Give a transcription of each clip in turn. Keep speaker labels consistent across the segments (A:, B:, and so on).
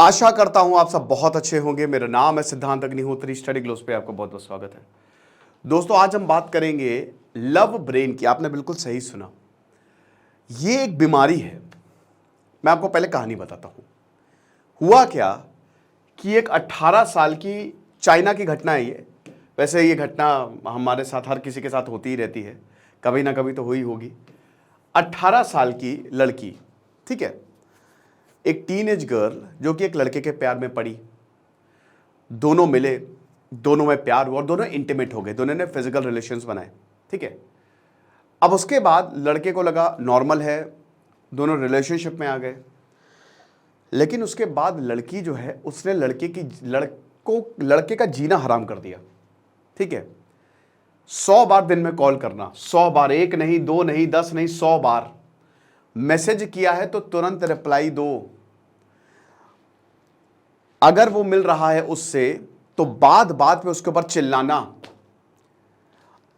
A: आशा करता हूं आप सब बहुत अच्छे होंगे। मेरा नाम है सिद्धांत अग्निहोत्री। स्टडी ग्लोस पे आपका बहुत बहुत स्वागत है। दोस्तों, आज हम बात करेंगे लव ब्रेन की। आपने बिल्कुल सही सुना। ये एक बीमारी है। मैं आपको पहले कहानी बताता हूं। हुआ क्या कि एक 18 साल की चाइना की घटना है ये। वैसे ये घटना हमारे साथ, हर किसी के साथ होती ही रहती है, कभी ना कभी तो हुई होगी। 18 साल की लड़की, ठीक है, एक टीनेज गर्ल जो कि एक लड़के के प्यार में पड़ी। दोनों मिले, दोनों में प्यार हुआ और दोनों इंटीमेट हो गए, दोनों ने फिजिकल रिलेशंस बनाए, ठीक है। अब उसके बाद लड़के को लगा नॉर्मल है, दोनों रिलेशनशिप में आ गए। लेकिन उसके बाद लड़की जो है उसने लड़के का जीना हराम कर दिया, ठीक है। 100 बार दिन में कॉल करना, 100 बार, एक नहीं, दो नहीं, 10 नहीं, 100 बार मैसेज किया है तो तुरंत रिप्लाई दो। अगर वो मिल रहा है उससे तो बात बात पे उसके ऊपर चिल्लाना।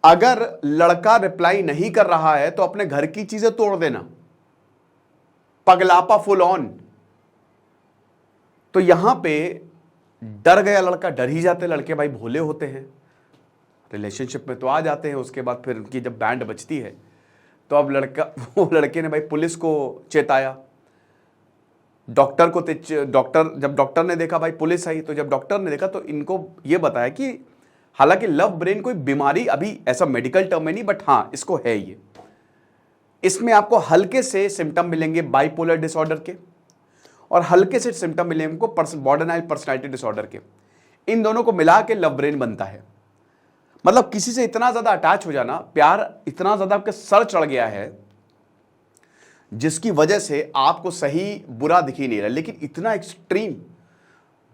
A: अगर लड़का रिप्लाई नहीं कर रहा है तो अपने घर की चीजें तोड़ देना। पगलापा फुल ऑन। तो यहां पे डर गया लड़का। डर ही जाते लड़के, भाई भोले होते हैं, रिलेशनशिप में तो आ जाते हैं। उसके बाद फिर उनकी जब बैंड बजती है तो अब वो लड़के ने भाई पुलिस को चेताया, जब डॉक्टर ने देखा, भाई पुलिस आई, तो जब डॉक्टर ने देखा तो इनको ये बताया कि हालांकि लव ब्रेन कोई बीमारी अभी ऐसा मेडिकल टर्म में नहीं, बट हाँ इसको है ये। इसमें आपको हल्के से सिम्टम मिलेंगे बाइपोलर डिसऑर्डर के और हल्के से सिम्टम मिलेंगे आपको बॉर्डरलाइन पर्सनालिटी डिसऑर्डर के। इन दोनों को मिला के लव ब्रेन बनता है। मतलब किसी से इतना ज्यादा अटैच हो जाना, प्यार इतना ज्यादा आपके सर चढ़ गया है जिसकी वजह से आपको सही बुरा दिख ही नहीं रहा, लेकिन इतना एक्सट्रीम।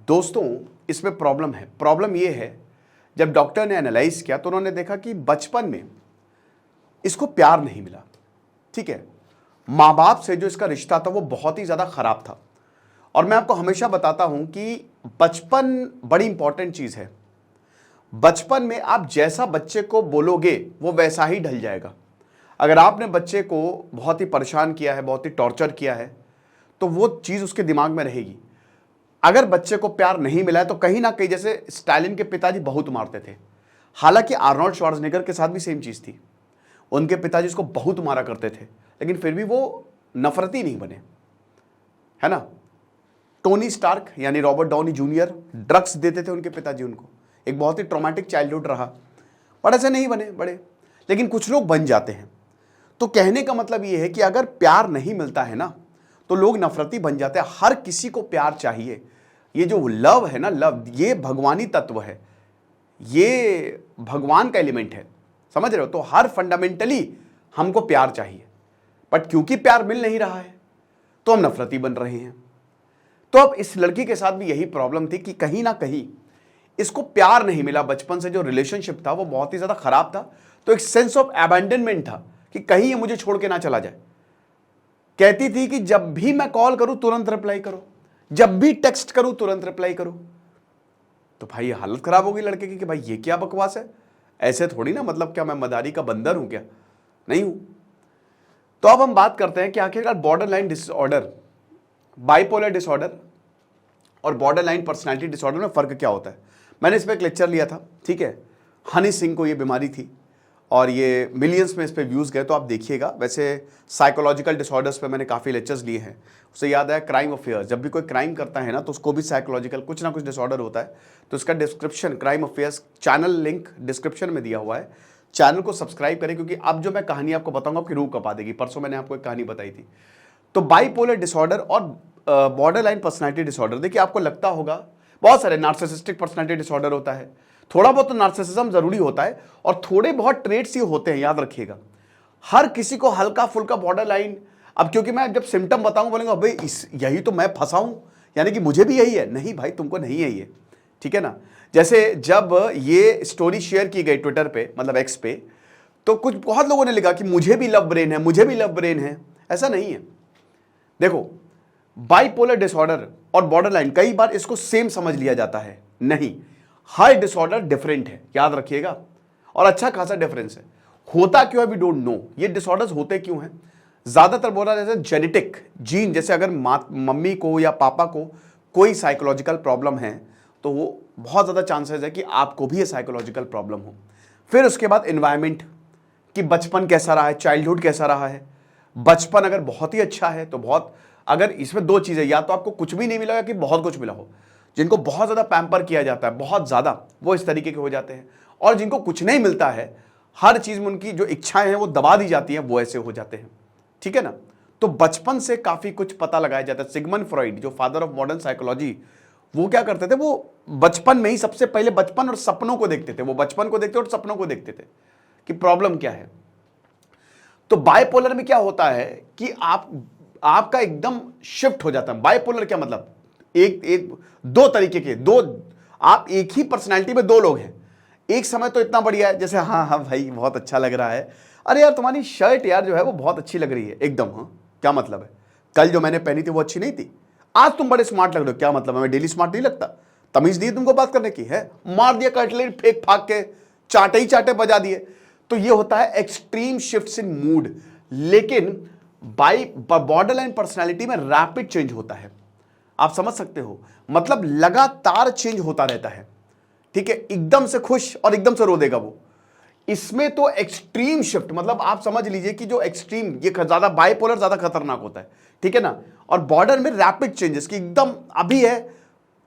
A: दोस्तों, इसमें प्रॉब्लम है। प्रॉब्लम यह है, जब डॉक्टर ने एनालाइज किया तो उन्होंने देखा कि बचपन में इसको प्यार नहीं मिला, ठीक है। माँ बाप से जो इसका रिश्ता था वो बहुत ही ज्यादा खराब था। और मैं आपको हमेशा बताता हूं कि बचपन बड़ी इंपॉर्टेंट चीज है। बचपन में आप जैसा बच्चे को बोलोगे वो वैसा ही ढल जाएगा। अगर आपने बच्चे को बहुत ही परेशान किया है, बहुत ही टॉर्चर किया है, तो वो चीज़ उसके दिमाग में रहेगी। अगर बच्चे को प्यार नहीं मिला है तो कहीं ना कहीं, जैसे स्टालिन के पिताजी बहुत मारते थे, हालांकि आर्नोल्ड श्वार्ज़नेगर के साथ भी सेम चीज़ थी। उनके पिताजी उसको बहुत मारा करते थे, लेकिन फिर भी वो नफरती नहीं बने, है ना। टोनी स्टार्क यानी रॉबर्ट डाउनी जूनियर, ड्रग्स देते थे उनके पिताजी उनको। एक बहुत ही ट्रॉमेटिक चाइल्डहुड रहा, बट ऐसे नहीं बने बड़े, लेकिन कुछ लोग बन जाते हैं। तो कहने का मतलब यह है कि अगर प्यार नहीं मिलता है ना तो लोग नफरती बन जाते हैं। हर किसी को प्यार चाहिए। ये जो लव है ना, लव ये भगवानी तत्व है, ये भगवान का एलिमेंट है, समझ रहे हो। तो हर फंडामेंटली हमको प्यार चाहिए, बट क्योंकि प्यार मिल नहीं रहा है तो हम नफरती बन रहे हैं। तो अब इस लड़की के साथ भी यही प्रॉब्लम थी कि कहीं ना कहीं इसको प्यार नहीं मिला। बचपन से जो रिलेशनशिप था वो बहुत ही ज्यादा खराब था। तो एक सेंस ऑफ अबैंडनमेंट था कि कहीं ये मुझे छोड़ के ना चला जाए। कहती थी कि जब भी मैं कॉल करूं तुरंत रिप्लाई करो, जब भी टेक्स्ट करूं तुरंत रिप्लाई करो। तो भाई ये हालत खराब हो गई लड़के की कि भाई ये क्या बकवास है, ऐसे थोड़ी ना, मतलब क्या मैं मदारी का बंदर हूं क्या? नहीं हूं। तो अब हम बात करते हैं कि आखिरकार बॉर्डरलाइन डिसऑर्डर, बाइपोलर डिसऑर्डर और बॉर्डरलाइन पर्सनालिटी डिसऑर्डर में फर्क क्या होता है। मैंने इस पर एक लेक्चर लिया था, ठीक है। हनी सिंह को ये बीमारी थी और ये मिलियंस में इस पे व्यूज़ गए, तो आप देखिएगा। वैसे साइकोलॉजिकल डिसऑर्डर्स पे मैंने काफ़ी लेक्चर्स लिए हैं। उससे याद आया, क्राइम अफेयर्स, जब भी कोई क्राइम करता है ना तो उसको भी साइकोलॉजिकल कुछ ना कुछ डिसऑर्डर होता है। तो इसका description, crime affairs channel link description में दिया हुआ है। चैनल को सब्सक्राइब करें, क्योंकि अब जो मैं कहानी आपको बताऊंगा आपकी रूह कपा देगी। परसों मैंने आपको एक कहानी बताई थी। तो बाइपोलर डिसऑर्डर और बॉर्डरलाइन पर्सनैलिटी डिसऑर्डर, देखिए आपको लगता होगा बहुत सारे, नार्सिसिस्टिक पर्सनैलिटी डिसऑर्डर होता है, थोड़ा बहुत तो नार्सिसिज्म जरूरी होता है, और थोड़े बहुत ट्रेट्स ये होते हैं, याद रखिएगा। हर किसी को हल्का फुल्का बॉर्डर लाइन, अब क्योंकि मैं जब सिम्टम बताऊं बोलेंगे भाई यही तो मैं फंसा हूं, यानी कि मुझे भी यही है। नहीं भाई, तुमको नहीं है ये, ठीक है ना। जैसे जब ये स्टोरी शेयर की गई ट्विटर पे, मतलब एक्स पे, तो कुछ बहुत लोगों ने लिखा कि मुझे भी लव ब्रेन है, मुझे भी लव ब्रेन है। ऐसा नहीं है। देखो, बाइपोलर डिसऑर्डर और बॉर्डरलाइन, कई बार इसको सेम समझ लिया जाता है। नहीं, हर डिसऑर्डर डिफरेंट है, याद रखिएगा, और अच्छा खासा डिफरेंस है। होता क्यों है वी डोंट नो। ये डिसऑर्डर्स होते क्यों हैं? ज्यादातर बोला जैसे जेनेटिक, जीन, जैसे अगर मम्मी को या पापा को कोई साइकोलॉजिकल प्रॉब्लम है तो वो बहुत ज़्यादा चांसेस है कि आपको भी ये साइकोलॉजिकल प्रॉब्लम हो। फिर उसके बाद एनवायरनमेंट, कि बचपन कैसा रहा है, चाइल्डहुड कैसा रहा है। बचपन अगर बहुत ही अच्छा है तो बहुत, अगर इसमें दो चीज़ें, या तो आपको कुछ भी नहीं मिला कि बहुत कुछ मिला हो। जिनको बहुत ज़्यादा पैम्पर किया जाता है, बहुत ज़्यादा, वो इस तरीके के हो जाते हैं। और जिनको कुछ नहीं मिलता है, हर चीज़ में उनकी जो इच्छाएं हैं वो दबा दी जाती हैं, वो ऐसे हो जाते हैं। ठीक है ना। तो बचपन से काफ़ी कुछ पता लगाया जाता है। सिगमंड फ्रॉइड, जो फादर ऑफ मॉडर्न साइकोलॉजी, वो क्या करते थे, वो बचपन में ही सबसे पहले बचपन और सपनों को देखते थे। वो बचपन को देखते और सपनों को देखते थे कि प्रॉब्लम क्या है। तो बाइपोलर में क्या होता है कि आपका एकदम शिफ्ट हो जाता है। बाइपोलर क्या मतलब, एक दो तरीके के, दो, आप एक ही पर्सनालिटी में दो लोग हैं। एक समय तो इतना बढ़िया है, जैसे हाँ हाँ भाई बहुत अच्छा लग रहा है, अरे यार तुम्हारी शर्ट यार जो है वो बहुत अच्छी लग रही है, एकदम, हाँ क्या मतलब है, कल जो मैंने पहनी थी वो अच्छी नहीं थी, आज तुम बड़े स्मार्ट लग रहे हो, क्या मतलब है, मैं डेली स्मार्ट नहीं लगता, तमीज दी तुमको बात करने की है, मार दिया कटलेट फेंक फाक के, चाटे ही चाटे बजा दिए। तो ये होता है एक्सट्रीम शिफ्ट्स इन मूड। लेकिन बॉर्डर लाइन पर्सनैलिटी में रैपिड चेंज होता है, आप समझ सकते हो, मतलब लगातार चेंज होता रहता है। ठीक है, एकदम से खुश और एकदम से रो देगा वो। इसमें तो एक्सट्रीम शिफ्ट, मतलब आप समझ लीजिए कि जो एक्सट्रीम, ये ज्यादा बाइपोलर ज्यादा खतरनाक होता है। ठीक है ना। और बॉर्डर में रैपिड चेंजेस, कि एकदम अभी है,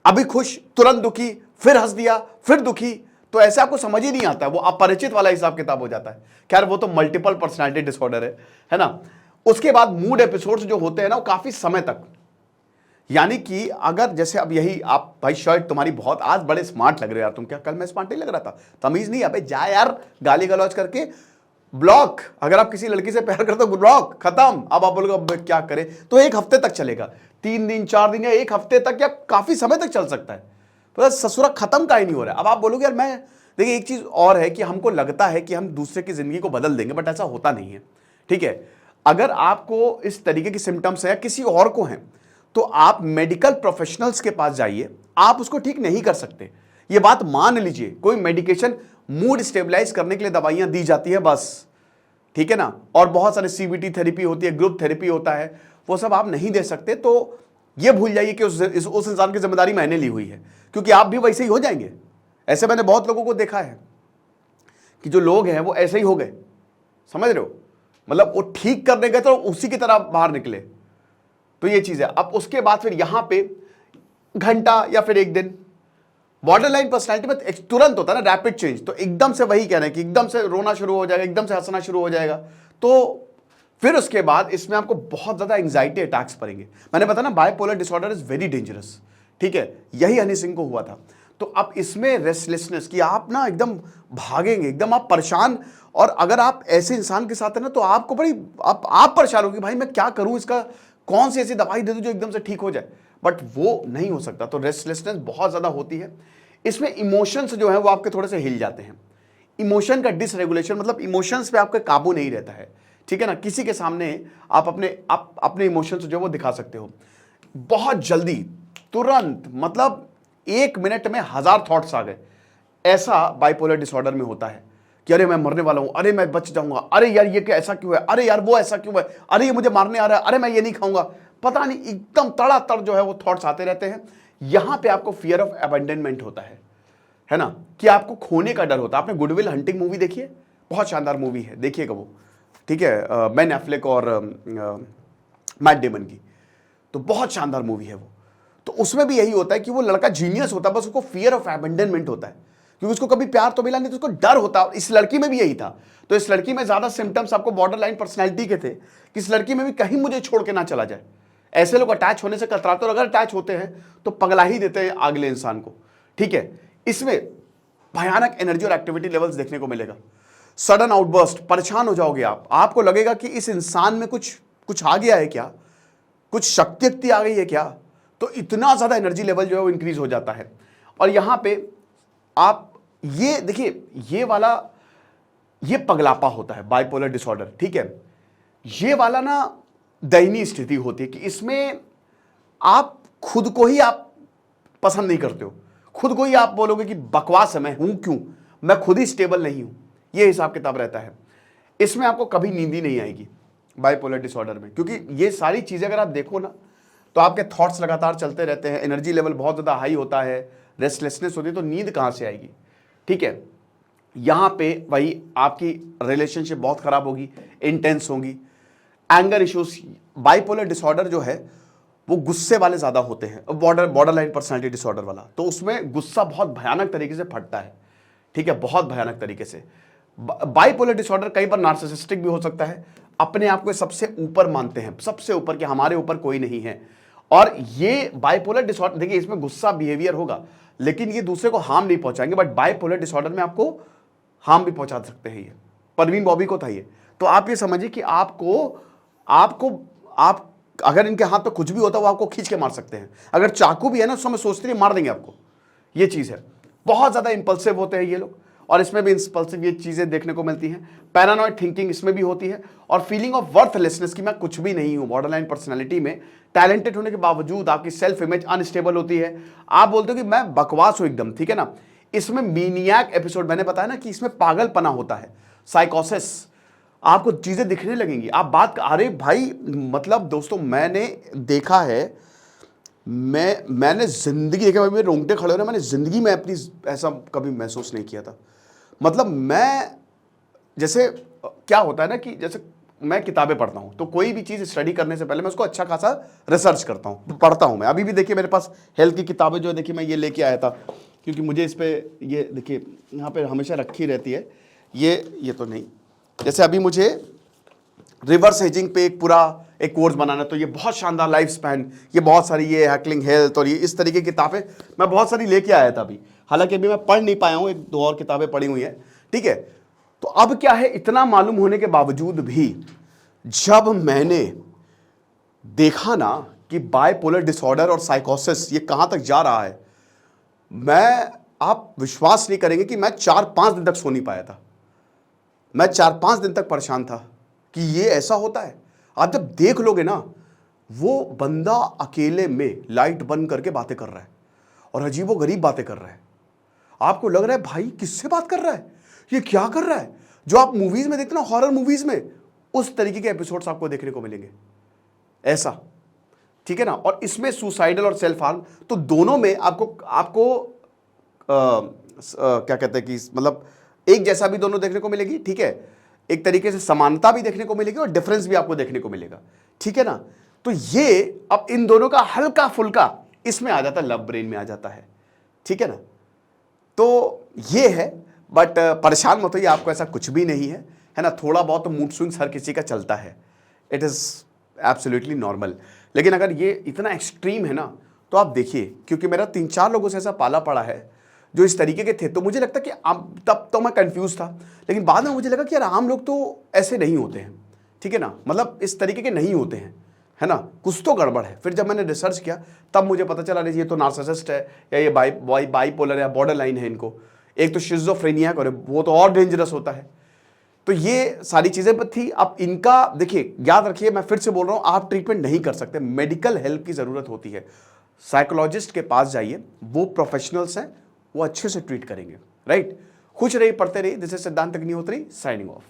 A: अभी खुश, तुरंत दुखी, फिर हंस दिया, फिर दुखी, तो ऐसे आपको समझ ही नहीं आता, वो अपरिचित वाला हिसाब किताब हो जाता है। खैर वो तो मल्टीपल पर्सनालिटी डिसऑर्डर है ना। उसके बाद मूड एपिसोड्स जो होते हैं ना, वो काफी समय तक, यानी कि अगर जैसे अब यही आप, भाई शर्ट तुम्हारी बहुत, आज बड़े स्मार्ट लग रहे हो यार तुम, क्या कल मैं स्मार्ट नहीं लग रहा था, तमीज नहीं, अबे जा यार, गाली गलौज करके ब्लॉक। अगर आप किसी लड़की से प्यार करते हो, ब्लॉक, खत्म। अब आप बोलोगे क्या करें, तो एक हफ्ते तक चलेगा, 3 दिन 4 दिन या एक हफ्ते तक, या काफी समय तक चल सकता है, तो ससुरा खत्म का ही नहीं हो रहा है। अब आप बोलोगे यार मैं, देखिए एक चीज और है कि हमको लगता है कि हम दूसरे की जिंदगी को बदल देंगे, बट ऐसा होता नहीं है। ठीक है, अगर आपको इस तरीके की सिम्टम्स है या किसी और को हैं, तो आप मेडिकल प्रोफेशनल्स के पास जाइए, आप उसको ठीक नहीं कर सकते, ये बात मान लीजिए। कोई मेडिकेशन मूड स्टेबलाइज करने के लिए दवाइयां दी जाती है बस, ठीक है ना, और बहुत सारे सीबीटी थेरेपी होती है, ग्रुप थेरेपी होता है, वो सब आप नहीं दे सकते। तो ये भूल जाइए कि उस इंसान की जिम्मेदारी मैंने ली हुई है, क्योंकि आप भी वैसे ही हो जाएंगे। ऐसे मैंने बहुत लोगों को देखा है कि जो लोग हैं वो ऐसे ही हो गए, समझ रहे हो, मतलब वो ठीक करने गए तो उसी की तरह बाहर निकले। तो ये चीज है। अब उसके बाद फिर यहां पे घंटा या फिर एक दिन, बॉर्डर लाइन पर्सनैलिटी में तुरंत होता है ना रैपिड चेंज, तो एकदम से वही कहना है कि एकदम से रोना शुरू हो जाएगा, एकदम से हंसना शुरू हो जाएगा। तो फिर उसके बाद इसमें आपको बहुत ज्यादा एंग्जाइटी अटैक्स पड़ेंगे। मैंने बताया ना, bipolar disorder is very dangerous. ठीक है, यही हनी सिंह को हुआ था। तो अब इसमें रेस्टलेसनेस, कि आप ना एकदम भागेंगे, एकदम आप परेशान, और अगर आप ऐसे इंसान के साथ है ना, तो आपको बड़ी आप परेशान होगी, भाई मैं क्या करूं, इसका कौन सी ऐसी दवाई दे दूं जो एकदम से ठीक हो जाए, बट वो नहीं हो सकता। तो रेस्टलेसनेस बहुत ज्यादा होती है। इसमें इमोशंस जो है वो आपके थोड़े से हिल जाते हैं। इमोशन का डिसरेगुलेशन, मतलब इमोशंस पे आपका काबू नहीं रहता है। ठीक है ना, किसी के सामने आप अपने इमोशंस जो वो दिखा सकते हो बहुत जल्दी, तुरंत, मतलब 1 मिनट में 1000 थॉट्स आ गए। ऐसा बाइपोलर डिसऑर्डर में होता है कि अरे मैं मरने वाला हूं, अरे मैं बच जाऊंगा, अरे यार ये क्या ऐसा क्यों है, अरे यार वो ऐसा क्यों है, अरे ये मुझे मारने आ रहा है, अरे मैं ये नहीं खाऊंगा, पता नहीं, एकदम तड़ातड़ जो है वो थॉट्स आते रहते हैं। यहां पे आपको फियर ऑफ अबैंडनमेंट होता है ना, कि आपको खोने का डर होता है। आपने गुडविल हंटिंग मूवी देखी है, बहुत शानदार मूवी है, देखिएगा वो। ठीक है, बेन एफ्लेक और मैट डेमन की, तो बहुत शानदार मूवी है वो। तो उसमें भी यही होता है कि वो लड़का जीनियस होता है, बस उसको फियर ऑफ अबैंडनमेंट होता है, क्योंकि उसको कभी प्यार तो मिला नहीं, तो उसको डर होता है। इस लड़की में भी यही था। तो इस लड़की में ज्यादा सिम्टम्स आपको बॉर्डर लाइन पर्सनैलिटी के थे, कि इस लड़की में भी कहीं मुझे छोड़ के ना चला जाए। ऐसे लोग अटैच होने से कतराते, और अगर अटैच होते हैं तो पगला ही देते हैं अगले इंसान को। ठीक है, इसमें भयानक एनर्जी और एक्टिविटी लेवल्स देखने को मिलेगा। सडन आउटबर्स्ट, परेशान हो जाओगे आप, आपको लगेगा कि इस इंसान में कुछ आ गया है क्या, कुछ शक्ति आ गई है क्या। तो इतना ज्यादा एनर्जी लेवल जो है वो इंक्रीज हो जाता है। और यहां पे आप ये देखिए, ये पगलापा होता है बाइपोलर डिसऑर्डर। ठीक है, ये वाला ना दयनीय स्थिति होती है कि इसमें आप खुद को ही आप पसंद नहीं करते हो, खुद को ही आप बोलोगे कि बकवास है, मैं हूं क्यों, मैं खुद ही स्टेबल नहीं हूं, ये हिसाब किताब रहता है। इसमें आपको कभी नींद ही नहीं आएगी बाइपोलर डिसऑर्डर में, क्योंकि ये सारी चीजें अगर आप देखो ना, तो आपके थॉट्स लगातार चलते रहते हैं, एनर्जी लेवल बहुत ज़्यादा हाई होता है, रेस्टलेसनेस होती है, तो नींद कहाँ से आएगी? ठीक है, यहाँ पे वही आपकी रिलेशनशिप बहुत खराब होगी, इंटेंस होगी, एंगर इश्यूज। बाइपोलर डिसऑर्डर जो है वो गुस्से वाले ज़्यादा होते हैं, बॉर्डर लाइन पर्सनैलिटी डिसऑर्डर वाला, तो उसमें गुस्सा बहुत भयानक तरीके से फटता है। ठीक है, बहुत भयानक तरीके से। बाइपोलर डिसऑर्डर कई बार नार्सिसिस्टिक भी हो सकता है, अपने आप को सबसे ऊपर मानते हैं, सबसे ऊपर, कि हमारे ऊपर कोई नहीं है। और ये बाइपोलर डिसऑर्डर, देखिए इसमें गुस्सा बिहेवियर होगा लेकिन ये दूसरे को हार्म नहीं पहुंचाएंगे, बट बाइपोलर डिसऑर्डर में आपको हार्म भी पहुंचा सकते हैं। ये परवीन बॉबी को था ये। तो आप ये समझिए कि आप अगर इनके हाथ पे कुछ भी होता है वो आपको खींच के मार सकते हैं। अगर चाकू भी है ना, उस समय सोचते हैं मार देंगे आपको। ये चीज है, बहुत ज्यादा इंपल्सिव होते हैं ये लोग, और इसमें भी इंपल्सिव ये चीजें देखने को मिलती हैं। पैरानॉइड थिंकिंग इसमें भी होती है, और फीलिंग ऑफ वर्थलेसनेस की मैं कुछ भी नहीं हूं। बॉर्डरलाइन पर्सनैलिटी में टैलेंटेड होने के बावजूद आपकी सेल्फ इमेज अनस्टेबल होती है। आप बोलते हो कि मैं बकवास हूं एकदम, ठीक है ना। इसमें मीनियक एपिसोड मैंने बताया ना कि इसमें पागलपना होता है, साइकोसिस, आपको चीजें दिखने लगेंगी। आप बात, अरे भाई मतलब दोस्तों मैंने देखा है, मैंने जिंदगी देखा, मेरे रोंगटे खड़े हो रहे, मैंने जिंदगी में अपनी ऐसा कभी महसूस नहीं किया था। मतलब मैं, जैसे क्या होता है ना कि जैसे मैं किताबें पढ़ता हूं, तो कोई भी चीज स्टडी करने से पहले मैं उसको अच्छा खासा रिसर्च करता हूं, पढ़ता हूं। मैं अभी भी देखिए मेरे पास हेल्थ की किताबें जो है, देखिए मैं ये लेके आया था, क्योंकि मुझे इस पे, ये देखिए यहाँ पे हमेशा रखी रहती है। ये तो नहीं, जैसे अभी मुझे रिवर्स हेजिंग पे एक कोर्स बनाना, तो ये बहुत शानदार लाइफ स्पैन, ये बहुत सारी, ये हैकलिंग हेल्थ और ये इस तरीके की किताबें मैं बहुत सारी लेके आया था अभी। हालांकि अभी मैं पढ़ नहीं पाया हूँ, एक दो और किताबें पढ़ी हुई हैं, ठीक है। तो अब क्या है, इतना मालूम होने के बावजूद भी जब मैंने देखा ना कि बाइपोलर डिसऑर्डर और साइकोसिस ये कहां तक जा रहा है, आप विश्वास नहीं करेंगे कि मैं 4-5 दिन तक सो नहीं पाया था। मैं 4-5 दिन तक परेशान था कि ये ऐसा होता है। आप जब देख लोगे ना, वो बंदा अकेले में लाइट बंद करके बातें कर रहा है और अजीबोगरीब बातें कर रहा है। आपको लग रहा है भाई किससे बात कर रहा है, ये क्या कर रहा है। जो आप मूवीज में देखते ना, हॉरर मूवीज में, उस तरीके के एपिसोड्स आपको देखने को मिलेंगे ऐसा, ठीक है ना। और इसमें सुसाइडल और सेल्फ हार्म, तो दोनों में आपको क्या कहते हैं कि मतलब एक जैसा भी दोनों देखने को मिलेगी, ठीक है। एक तरीके से समानता भी देखने को मिलेगी और डिफरेंस भी आपको देखने को मिलेगा, ठीक है ना। तो ये अब इन दोनों का हल्का फुल्का इसमें आ जाता है, लव ब्रेन में आ जाता है, ठीक है ना। तो ये है, बट परेशान मत होइए, आपको ऐसा कुछ भी नहीं है ना। थोड़ा बहुत तो मूड स्विंग्स हर किसी का चलता है, इट इज एब्सोल्युटली नॉर्मल। लेकिन अगर ये इतना एक्सट्रीम है ना, तो आप देखिए, क्योंकि मेरा 3-4 लोगों से ऐसा पाला पड़ा है जो इस तरीके के थे, तो मुझे लगता कि तब तो मैं कंफ्यूज था, लेकिन बाद में मुझे लगा कि यार आम लोग तो ऐसे नहीं होते हैं, ठीक है ना। मतलब इस तरीके के नहीं होते हैं, है ना, कुछ तो गड़बड़ है। फिर जब मैंने रिसर्च किया तब मुझे पता चला ये तो नार्सिसिस्ट है, या ये बाइपोलर या बॉर्डर लाइन है इनको। एक तो शिज़ोफ्रेनिया करे, वो तो और डेंजरस होता है। तो ये सारी चीजें पर थी। अब इनका देखिए, याद रखिए, मैं फिर से बोल रहा हूं, आप ट्रीटमेंट नहीं कर सकते, मेडिकल हेल्प की जरूरत होती है। साइकोलॉजिस्ट के पास जाइए, वो प्रोफेशनल्स हैं, वो अच्छे से ट्रीट करेंगे, राइट। खुश रहिए, पढ़ते रहिए। दिस इज सिद्धांत अग्निहोत्री साइनिंग ऑफ।